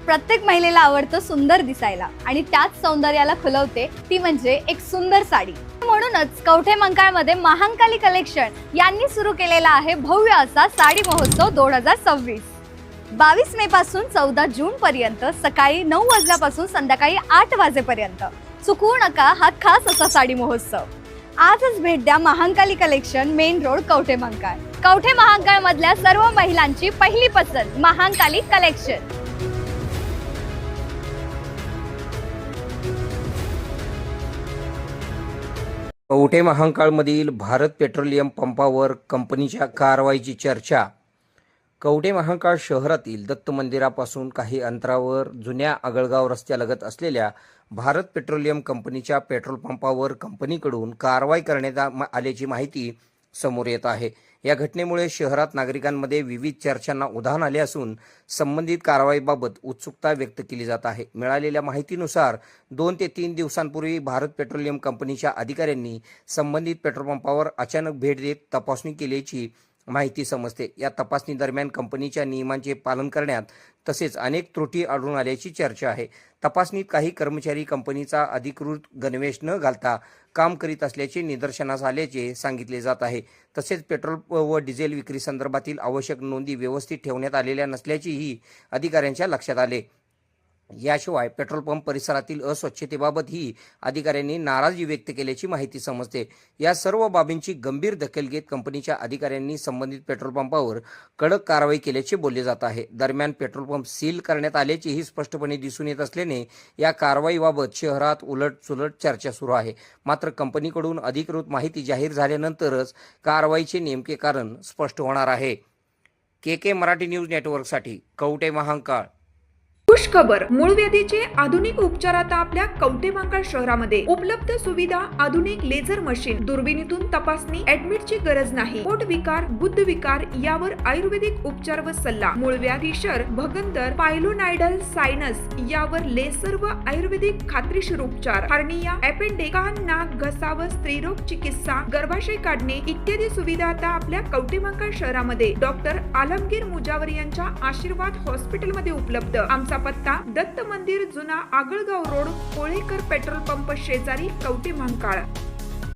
प्रत्येक महिलेला आवडतं सुंदर दिसायला आणि त्याच सौंदर्याला खुलवते ती म्हणजे एक सुंदर साडी। म्हणूनच कवठे मंकाळमध्ये महांकाली कलेक्शन यांनी सुरू केलेला आहे भव्य असा साडी महोत्सव 2026। 22 मे पासून 14 जून पर्यंत सकाळी 9 वाजल्यापासून संध्याकाळी 8 वाजेपर्यंत चुकवू नका हा खास असा साडी महोत्सव। आजच भेट द्या Mahankali collection, main road, Kavathe मंकाळ। Kavathe Mahankal मधल्या सर्व महिलांची पहिली पसंत महांकाली कलेक्शन। कवठे महांकाळमधील भारत पेट्रोलियम पंपावर कंपनीच्या कारवाईची चर्चा। कवठे महांकाळ शहरातील दत्त मंदिरापासून काही अंतरावर जुन्या आगळगाव रस्त्यालगत असलेल्या भारत पेट्रोलियम कंपनीच्या पेट्रोल पंपावर कंपनीकडून कारवाई करण्यात आल्याची माहिती समोर येत आहे। या घटनेमुळे शहरात नागरिकांमध्ये विविध चर्चांना उधाण आले असून संबंधित कारवाईबाबत उत्सुकता व्यक्त केली जात आहे। मिळालेल्या माहितीनुसार 2 ते 3 दिवसांपूर्वी भारत पेट्रोलियम कंपनीच्या अधिकाऱ्यांनी संबंधित पेट्रोल पंपावर अचानक भेट देत तपासणी केल्याची माहिती समजते। या तपासणी दरम्यान कंपनीच्या नियमांचे पालन करण्यात तसेच अनेक त्रुटी आढळून आल्याची चर्चा आहे। तपासणीत काही कर्मचारी कंपनीचा अधिकृत गणवेश न घालता काम करीत असल्याचे निदर्शनास आल्याचे सांगितले जात आहे। तसेच पेट्रोल व डिझेल विक्री संदर्भातील आवश्यक नोंदी व्यवस्थित ठेवण्यात आलेल्या नसल्याचेही अधिकाऱ्यांच्या लक्षात आले। याशिवाय पेट्रोल पंप परिसरातील अस्वच्छतेबाबत ही अधिकाऱ्यांनी नाराजी व्यक्त केल्याची माहिती समजते। या सर्व बाबींची गंभीर दखल घेत कंपनीच्या अधिकाऱ्यांनी संबंधित पेट्रोल पंपावर कडक कारवाई केल्याचे बोलले जात आहे। दरम्यान पेट्रोल पंप सील करण्यात आल्याचेही स्पष्टपणे दिसून येत असल्याने या कारवाईबाबत शहरात उलटसुलट चर्चा सुरू आहे। मात्र कंपनीकडून अधिकृत माहिती जाहीर झाल्यानंतरच कारवाईचे नेमके कारण स्पष्ट होणार आहे। के मराठी न्यूज नेटवर्कसाठी कवठे महांकाळ। खुश खबर, मूळव्याधीचे आधुनिक उपचार आता आपल्या कवठे महांकाळ शहरामध्ये उपलब्ध सुविधा, आधुनिक लेझर मशीन, दुर्बिणीतून तपासणी, ऍडमिटची गरज नाही। पोट विकार, गुद्ध विकार यावर आयुर्वेदिक उपचार व सल्ला, मूळव्याधी, शर, भगंदर, पायलोनायडल, सायनस यावर लेसर व आयुर्वेदिक खात्रीशीर उपचार, हार्निया, अपेंडिक्स, कान, नाक, घसा व स्त्रीरोग चिकित्सा, गर्भाशय काढणे इत्यादी सुविधा आता आपल्या कवठे महांकाळ शहरामध्ये डॉक्टर आलमगीर मुजावर यांच्या आशीर्वाद हॉस्पिटलमध्ये उपलब्ध। आमचा पत्ता दत्त मंदिर, जुना Agalgaon road, Kolekar petrol pump शेजारी, कवठे महांकाळ।